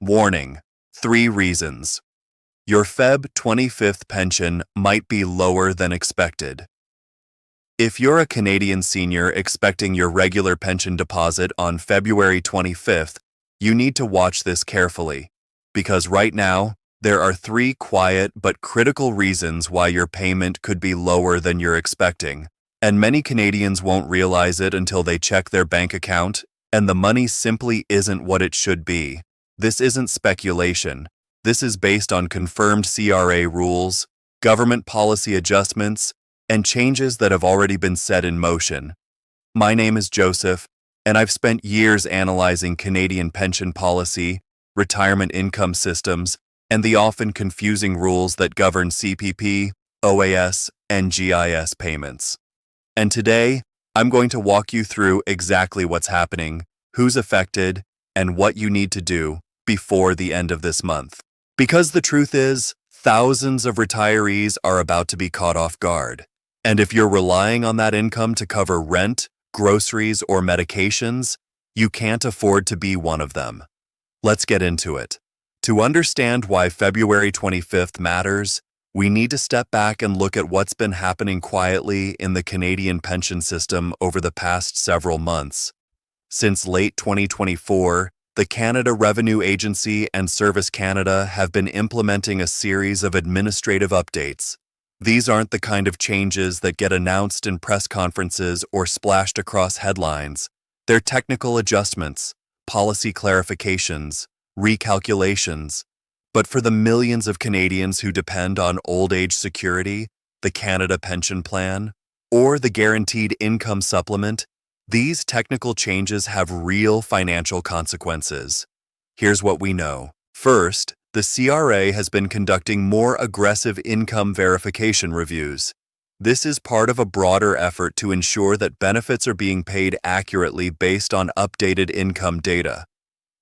Warning: 3 reasons. Your Feb 25th pension might be lower than expected. If you're a Canadian senior expecting your regular pension deposit on February 25th, you need to watch this carefully, because right now, there are 3 quiet but critical reasons why your payment could be lower than you're expecting, and many Canadians won't realize it until they check their bank account, and the money simply isn't what it should be. This isn't speculation. This is based on confirmed CRA rules, government policy adjustments, and changes that have already been set in motion. My name is Joseph, and I've spent years analyzing Canadian pension policy, retirement income systems, and the often confusing rules that govern CPP, OAS, and GIS payments. And today, I'm going to walk you through exactly what's happening, who's affected, and what you need to do before the end of this month. Because the truth is, thousands of retirees are about to be caught off guard. And if you're relying on that income to cover rent, groceries, or medications, you can't afford to be one of them. Let's get into it. To understand why February 25th matters, we need to step back and look at what's been happening quietly in the Canadian pension system over the past several months. Since late 2024, the Canada Revenue Agency and Service Canada have been implementing a series of administrative updates. These aren't the kind of changes that get announced in press conferences or splashed across headlines. They're technical adjustments, policy clarifications, recalculations. But for the millions of Canadians who depend on old age security, the Canada Pension Plan, or the Guaranteed Income Supplement, these technical changes have real financial consequences. Here's what we know. First, the CRA has been conducting more aggressive income verification reviews. This is part of a broader effort to ensure that benefits are being paid accurately based on updated income data.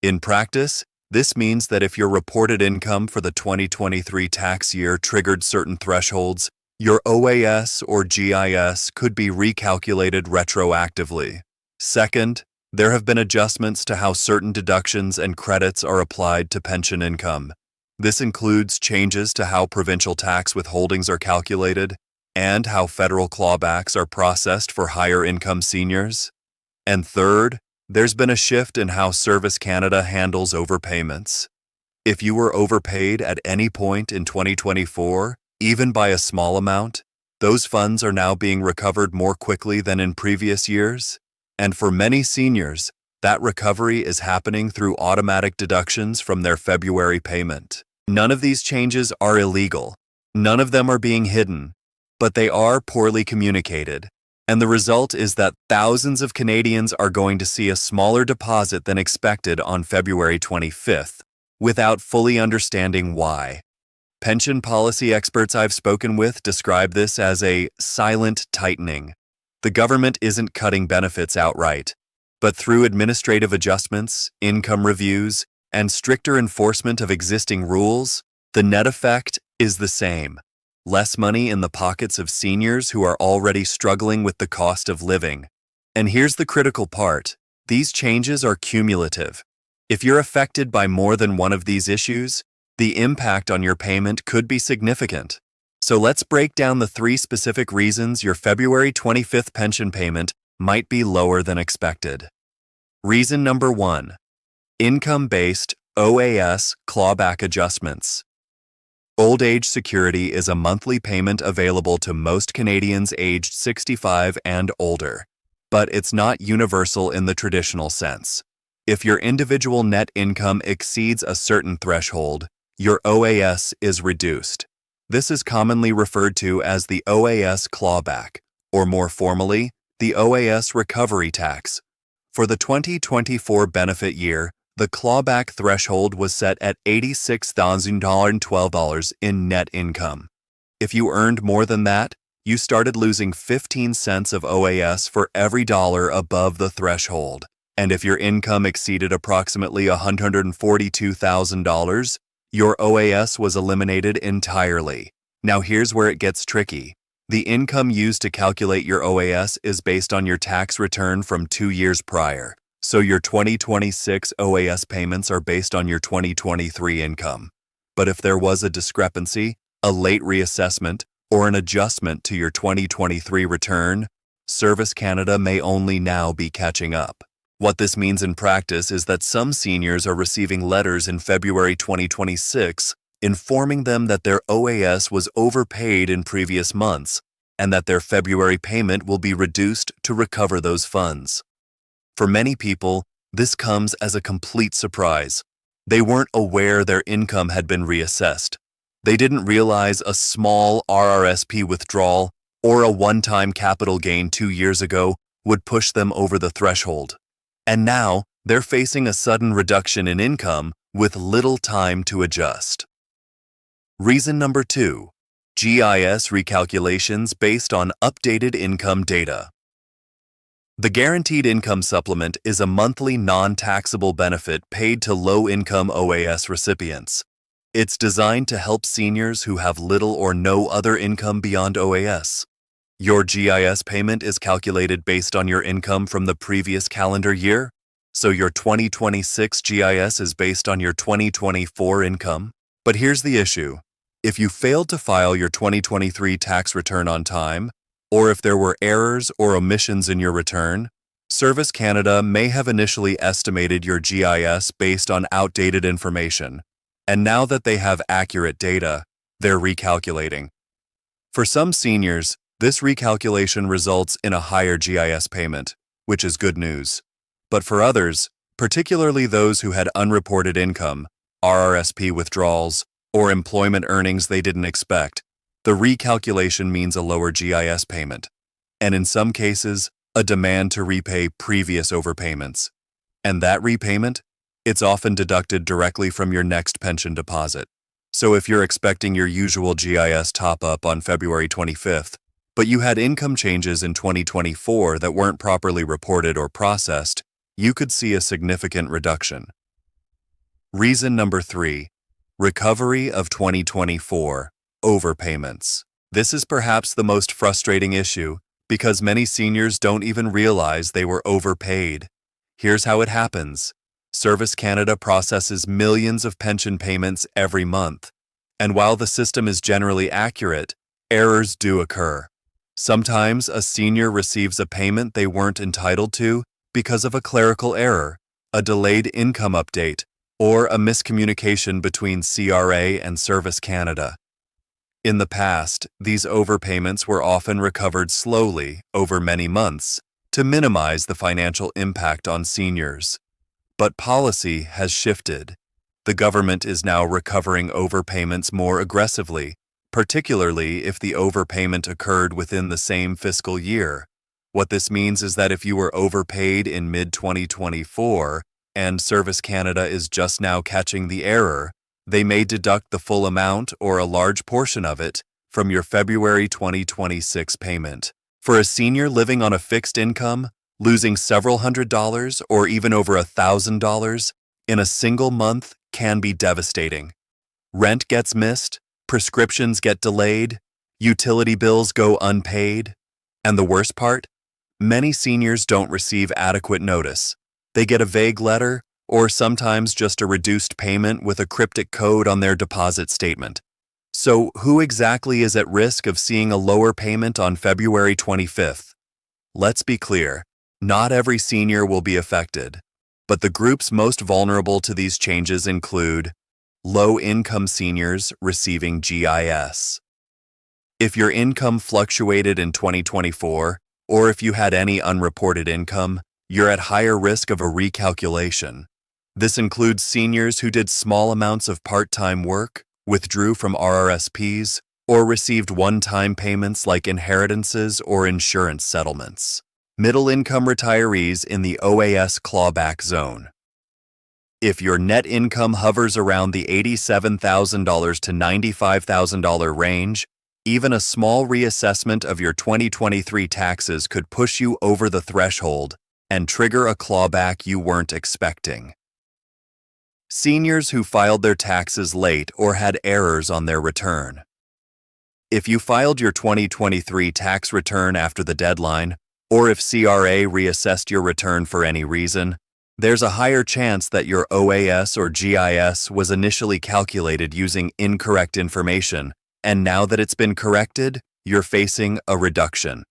In practice, this means that if your reported income for the 2023 tax year triggered certain thresholds, your OAS or GIS could be recalculated retroactively. Second, there have been adjustments to how certain deductions and credits are applied to pension income. This includes changes to how provincial tax withholdings are calculated and how federal clawbacks are processed for higher income seniors. And third, there's been a shift in how Service Canada handles overpayments. If you were overpaid at any point in 2024, even by a small amount, those funds are now being recovered more quickly than in previous years. And for many seniors, that recovery is happening through automatic deductions from their February payment. None of these changes are illegal. None of them are being hidden, but they are poorly communicated. And the result is that thousands of Canadians are going to see a smaller deposit than expected on February 25th, without fully understanding why. Pension policy experts I've spoken with describe this as a silent tightening. The government isn't cutting benefits outright, but through administrative adjustments, income reviews, and stricter enforcement of existing rules, the net effect is the same. Less money in the pockets of seniors who are already struggling with the cost of living. And here's the critical part. These changes are cumulative. If you're affected by more than one of these issues, the impact on your payment could be significant. So let's break down the 3 specific reasons your February 25th pension payment might be lower than expected. Reason number 1. Income-based OAS clawback adjustments. Old age security is a monthly payment available to most Canadians aged 65 and older, but it's not universal in the traditional sense. If your individual net income exceeds a certain threshold, your OAS is reduced. This is commonly referred to as the OAS clawback, or more formally, the OAS recovery tax. For the 2024 benefit year, the clawback threshold was set at $86,012 in net income. If you earned more than that, you started losing 15 cents of OAS for every dollar above the threshold. And if your income exceeded approximately $142,000, your OAS was eliminated entirely. Now here's where it gets tricky. The income used to calculate your OAS is based on your tax return from 2 years prior. So your 2026 OAS payments are based on your 2023 income. But if there was a discrepancy, a late reassessment, or an adjustment to your 2023 return, Service Canada may only now be catching up. What this means in practice is that some seniors are receiving letters in February 2026 informing them that their OAS was overpaid in previous months and that their February payment will be reduced to recover those funds. For many people, this comes as a complete surprise. They weren't aware their income had been reassessed. They didn't realize a small RRSP withdrawal or a one-time capital gain 2 years ago would push them over the threshold. And now, they're facing a sudden reduction in income with little time to adjust. Reason number 2, GIS recalculations based on updated income data. The Guaranteed Income Supplement is a monthly non-taxable benefit paid to low-income OAS recipients. It's designed to help seniors who have little or no other income beyond OAS. Your GIS payment is calculated based on your income from the previous calendar year, so your 2026 GIS is based on your 2024 income. But here's the issue. If you failed to file your 2023 tax return on time, or if there were errors or omissions in your return, Service Canada may have initially estimated your GIS based on outdated information, and now that they have accurate data, they're recalculating. For some seniors, this recalculation results in a higher GIS payment, which is good news. But for others, particularly those who had unreported income, RRSP withdrawals, or employment earnings they didn't expect, the recalculation means a lower GIS payment, and in some cases, a demand to repay previous overpayments. And that repayment? It's often deducted directly from your next pension deposit. So if you're expecting your usual GIS top-up on February 25th, but you had income changes in 2024 that weren't properly reported or processed, you could see a significant reduction. Reason number 3, recovery of 2024 overpayments. This is perhaps the most frustrating issue because many seniors don't even realize they were overpaid. Here's how it happens. Service Canada processes millions of pension payments every month, and while the system is generally accurate, errors do occur. Sometimes a senior receives a payment they weren't entitled to because of a clerical error, a delayed income update, or a miscommunication between CRA and Service Canada. In the past, these overpayments were often recovered slowly over many months to minimize the financial impact on seniors. But policy has shifted. The government is now recovering overpayments more aggressively, particularly if the overpayment occurred within the same fiscal year. What this means is that if you were overpaid in mid-2024 and Service Canada is just now catching the error, they may deduct the full amount or a large portion of it from your February 2026 payment. For a senior living on a fixed income, losing several $100s or even over $1,000 in a single month can be devastating. Rent gets missed, prescriptions get delayed, utility bills go unpaid, and the worst part? Many seniors don't receive adequate notice. They get a vague letter or sometimes just a reduced payment with a cryptic code on their deposit statement. So who exactly is at risk of seeing a lower payment on February 25th? Let's be clear, not every senior will be affected, but the groups most vulnerable to these changes include low-income seniors receiving GIS. If your income fluctuated in 2024, or if you had any unreported income, you're at higher risk of a recalculation. This includes seniors who did small amounts of part-time work, withdrew from RRSPs, or received one-time payments like inheritances or insurance settlements. Middle-income retirees in the OAS clawback zone. If your net income hovers around the $87,000 to $95,000 range, even a small reassessment of your 2023 taxes could push you over the threshold and trigger a clawback you weren't expecting. Seniors who filed their taxes late or had errors on their return. If you filed your 2023 tax return after the deadline, or if CRA reassessed your return for any reason, There's a higher chance that your OAS or GIS was initially calculated using incorrect information, and now that it's been corrected, you're facing a reduction.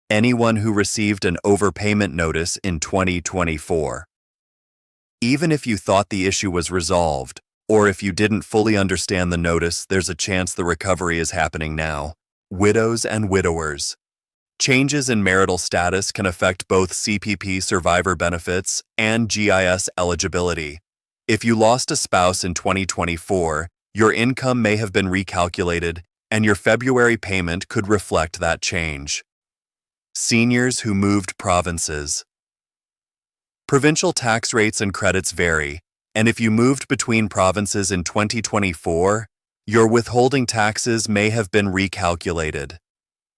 Anyone who received an overpayment notice in 2024. Even if you thought the issue was resolved, or if you didn't fully understand the notice, there's a chance the recovery is happening now. Widows and widowers. Changes in marital status can affect both CPP survivor benefits and GIS eligibility. If you lost a spouse in 2024, your income may have been recalculated, and your February payment could reflect that change. Seniors who moved provinces. Provincial tax rates and credits vary, and if you moved between provinces in 2024, your withholding taxes may have been recalculated.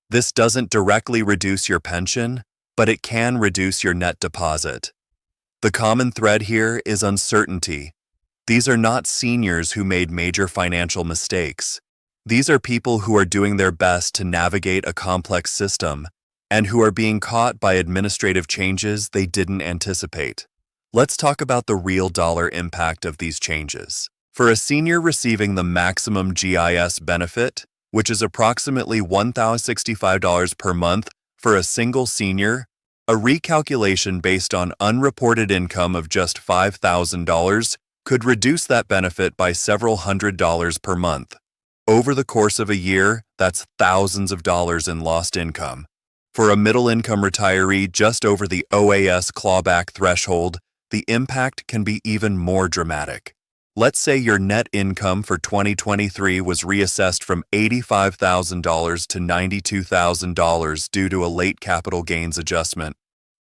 This doesn't directly reduce your pension, but it can reduce your net deposit. The common thread here is uncertainty. These are not seniors who made major financial mistakes. These are people who are doing their best to navigate a complex system and who are being caught by administrative changes they didn't anticipate. Let's talk about the real dollar impact of these changes. For a senior receiving the maximum GIS benefit, which is approximately $1,065 per month for a single senior, a recalculation based on unreported income of just $5,000 could reduce that benefit by several $100s per month. Over the course of a year, that's thousands of dollars in lost income. For a middle-income retiree just over the OAS clawback threshold, the impact can be even more dramatic. Let's say your net income for 2023 was reassessed from $85,000 to $92,000 due to a late capital gains adjustment.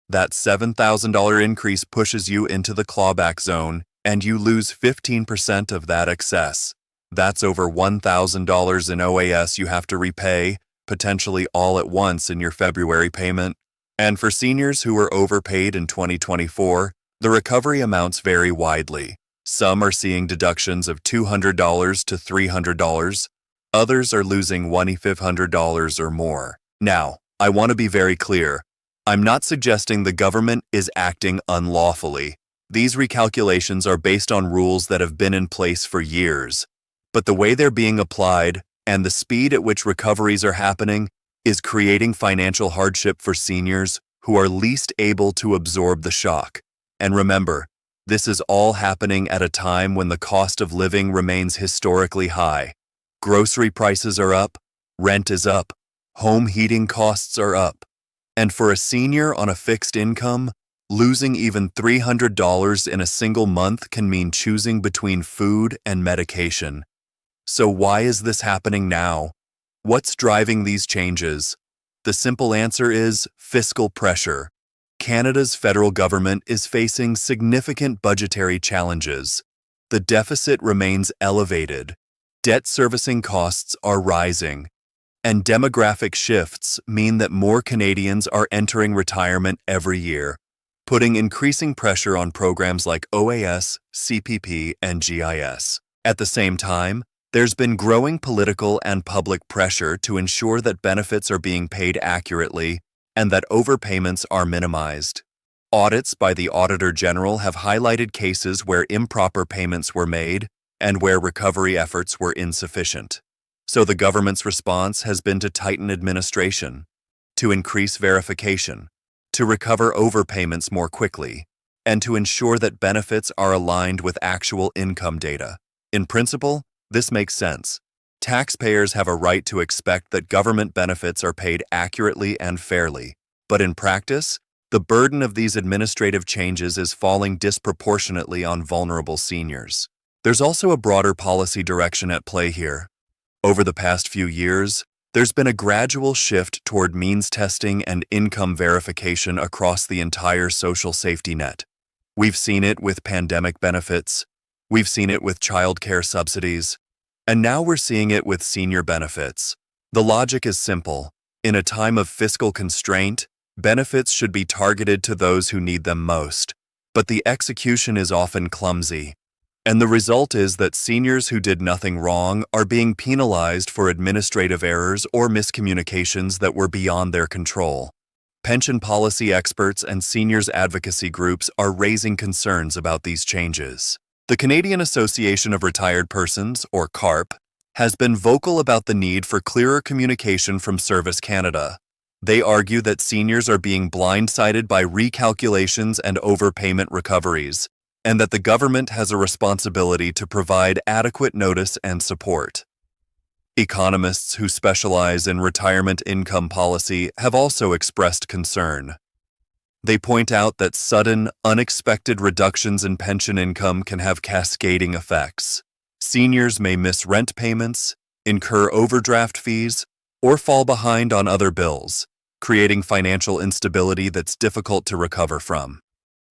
That $7,000 increase pushes you into the clawback zone, and you lose 15% of that excess. That's over $1,000 in OAS you have to repay, potentially all at once in your February payment. And for seniors who were overpaid in 2024, the recovery amounts vary widely. Some are seeing deductions of $200 to $300. Others are losing $2,500 or more. Now, I want to be very clear. I'm not suggesting the government is acting unlawfully. These recalculations are based on rules that have been in place for years. But the way they're being applied and the speed at which recoveries are happening is creating financial hardship for seniors who are least able to absorb the shock. And remember, this is all happening at a time when the cost of living remains historically high. Grocery prices are up, rent is up, home heating costs are up. And for a senior on a fixed income, losing even $300 in a single month can mean choosing between food and medication. So why is this happening now? What's driving these changes? The simple answer is fiscal pressure. Canada's federal government is facing significant budgetary challenges. The deficit remains elevated, debt servicing costs are rising, and demographic shifts mean that more Canadians are entering retirement every year, putting increasing pressure on programs like OAS, CPP, and GIS. At the same time, there's been growing political and public pressure to ensure that benefits are being paid accurately and that overpayments are minimized. Audits by the Auditor General have highlighted cases where improper payments were made and where recovery efforts were insufficient. So the government's response has been to tighten administration, to increase verification, to recover overpayments more quickly, and to ensure that benefits are aligned with actual income data. In principle, this makes sense. Taxpayers have a right to expect that government benefits are paid accurately and fairly, but in practice, the burden of these administrative changes is falling disproportionately on vulnerable seniors. There's also a broader policy direction at play here. Over the past few years, there's been a gradual shift toward means testing and income verification across the entire social safety net. We've seen it with pandemic benefits, we've seen it with childcare subsidies, and now we're seeing it with senior benefits. The logic is simple. In a time of fiscal constraint, benefits should be targeted to those who need them most, but the execution is often clumsy. And the result is that seniors who did nothing wrong are being penalized for administrative errors or miscommunications that were beyond their control. Pension policy experts and seniors advocacy groups are raising concerns about these changes. The Canadian Association of Retired Persons, or CARP, has been vocal about the need for clearer communication from Service Canada. They argue that seniors are being blindsided by recalculations and overpayment recoveries, and that the government has a responsibility to provide adequate notice and support. Economists who specialize in retirement income policy have also expressed concern. They point out that sudden, unexpected reductions in pension income can have cascading effects. Seniors may miss rent payments, incur overdraft fees, or fall behind on other bills, creating financial instability that's difficult to recover from.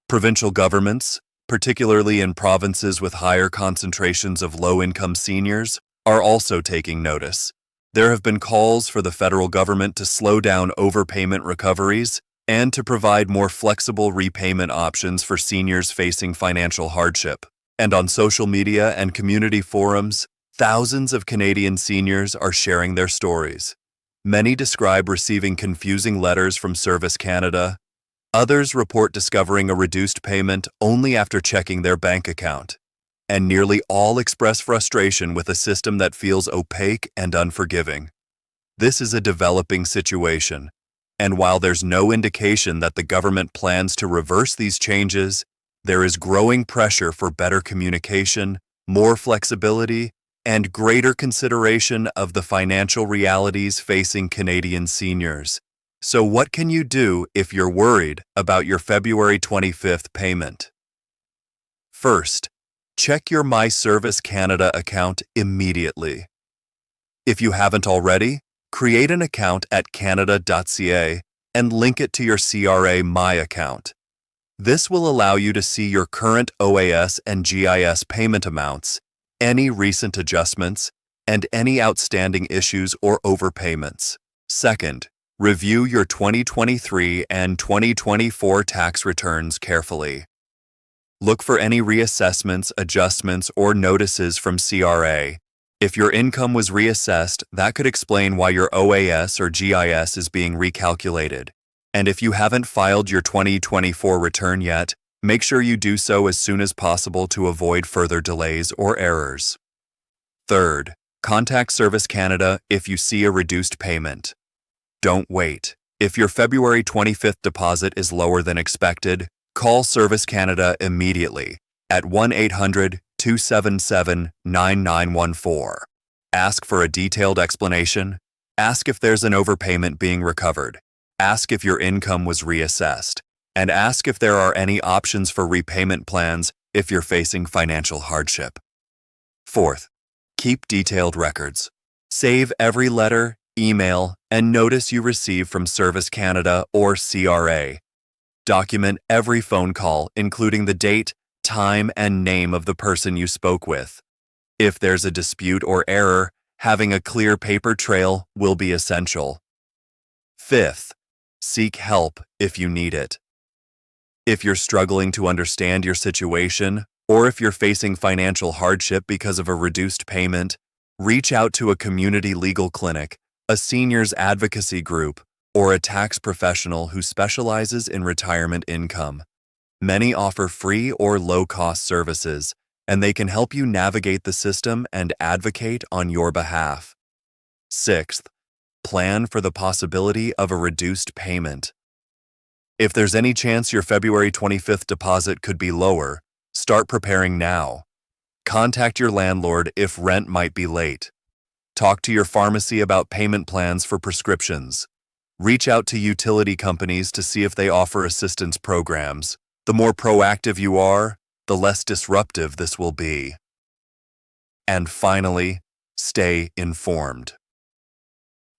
Provincial governments, particularly in provinces with higher concentrations of low-income seniors, are also taking notice. There have been calls for the federal government to slow down overpayment recoveries and to provide more flexible repayment options for seniors facing financial hardship. And on social media and community forums, thousands of Canadian seniors are sharing their stories. Many describe receiving confusing letters from Service Canada. Others report discovering a reduced payment only after checking their bank account. And nearly all express frustration with a system that feels opaque and unforgiving. This is a developing situation, and while there's no indication that the government plans to reverse these changes, there is growing pressure for better communication, more flexibility, and greater consideration of the financial realities facing Canadian seniors. So what can you do if you're worried about your February 25th payment? First, check your My Service Canada account immediately. If you haven't already, create an account at canada.ca and link it to your CRA My account. This will allow you to see your current OAS and GIS payment amounts, any recent adjustments, and any outstanding issues or overpayments. Second, review your 2023 and 2024 tax returns carefully. Look for any reassessments, adjustments, or notices from CRA. If your income was reassessed, that could explain why your OAS or GIS is being recalculated. And if you haven't filed your 2024 return yet, make sure you do so as soon as possible to avoid further delays or errors. Third, contact Service Canada if you see a reduced payment. Don't wait. If your February 25th deposit is lower than expected, call Service Canada immediately at 1-800-277-9914. Ask for a detailed explanation. Ask if there's an overpayment being recovered. Ask if your income was reassessed. And ask if there are any options for repayment plans if you're facing financial hardship. Fourth, keep detailed records. Save every letter, email, and notice you receive from Service Canada or CRA. Document every phone call, including the date, time, and name of the person you spoke with. If there's a dispute or error, having a clear paper trail will be essential. Fifth, seek help if you need it. If you're struggling to understand your situation, or if you're facing financial hardship because of a reduced payment, reach out to a community legal clinic, a seniors advocacy group, or a tax professional who specializes in retirement income. Many offer free or low-cost services, and they can help you navigate the system and advocate on your behalf. Sixth, plan for the possibility of a reduced payment. If there's any chance your February 25th deposit could be lower, start preparing now. Contact your landlord if rent might be late. Talk to your pharmacy about payment plans for prescriptions. Reach out to utility companies to see if they offer assistance programs. The more proactive you are, the less disruptive this will be. And finally, stay informed.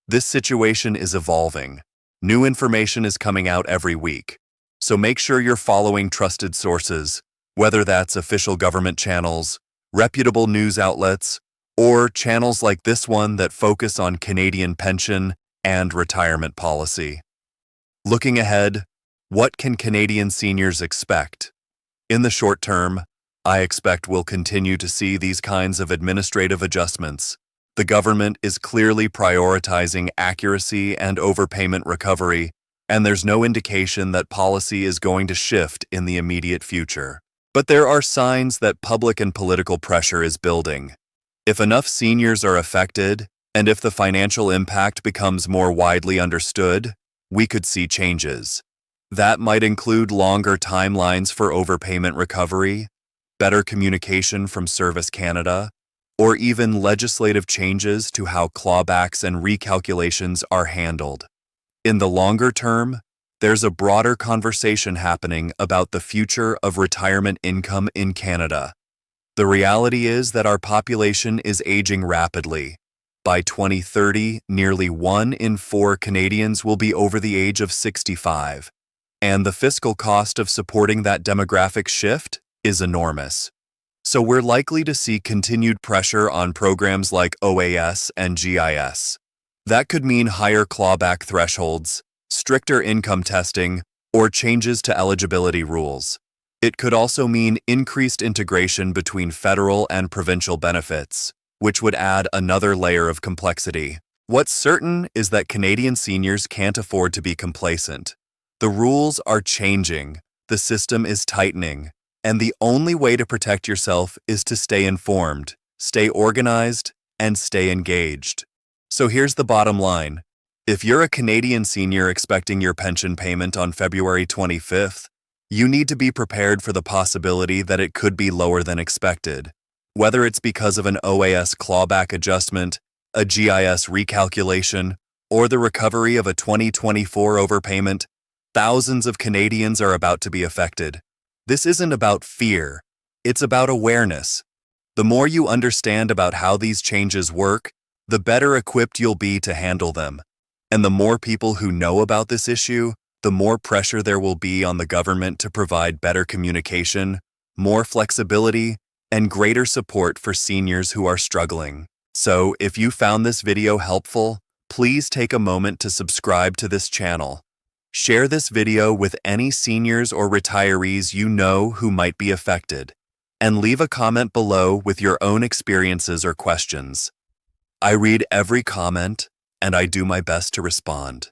This situation is evolving. New information is coming out every week, so make sure you're following trusted sources, whether that's official government channels, reputable news outlets, or channels like this one that focus on Canadian pension and retirement policy. Looking ahead, what can Canadian seniors expect? In the short term, I expect we'll continue to see these kinds of administrative adjustments. The government is clearly prioritizing accuracy and overpayment recovery, and there's no indication that policy is going to shift in the immediate future. But there are signs that public and political pressure is building. If enough seniors are affected, and if the financial impact becomes more widely understood, we could see changes. That might include longer timelines for overpayment recovery, better communication from Service Canada, or even legislative changes to how clawbacks and recalculations are handled. In the longer term, there's a broader conversation happening about the future of retirement income in Canada. The reality is that our population is aging rapidly. By 2030, nearly 1 in 4 Canadians will be over the age of 65, and the fiscal cost of supporting that demographic shift is enormous. So we're likely to see continued pressure on programs like OAS and GIS. That could mean higher clawback thresholds, stricter income testing, or changes to eligibility rules. It could also mean increased integration between federal and provincial benefits, which would add another layer of complexity. What's certain is that Canadian seniors can't afford to be complacent. The rules are changing, the system is tightening, and the only way to protect yourself is to stay informed, stay organized, and stay engaged. So here's the bottom line. If you're a Canadian senior expecting your pension payment on February 25th, you need to be prepared for the possibility that it could be lower than expected. Whether it's because of an OAS clawback adjustment, a GIS recalculation, or the recovery of a 2024 overpayment, thousands of Canadians are about to be affected. This isn't about fear, it's about awareness. The more you understand about how these changes work, the better equipped you'll be to handle them. And the more people who know about this issue, the more pressure there will be on the government to provide better communication, more flexibility, and greater support for seniors who are struggling. So, if you found this video helpful, please take a moment to subscribe to this channel. Share this video with any seniors or retirees you know who might be affected, and leave a comment below with your own experiences or questions. I read every comment, and I do my best to respond.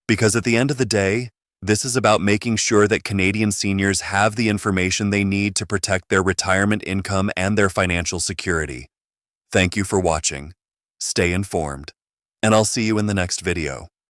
Because at the end of the day, this is about making sure that Canadian seniors have the information they need to protect their retirement income and their financial security. Thank you for watching. Stay informed, and I'll see you in the next video.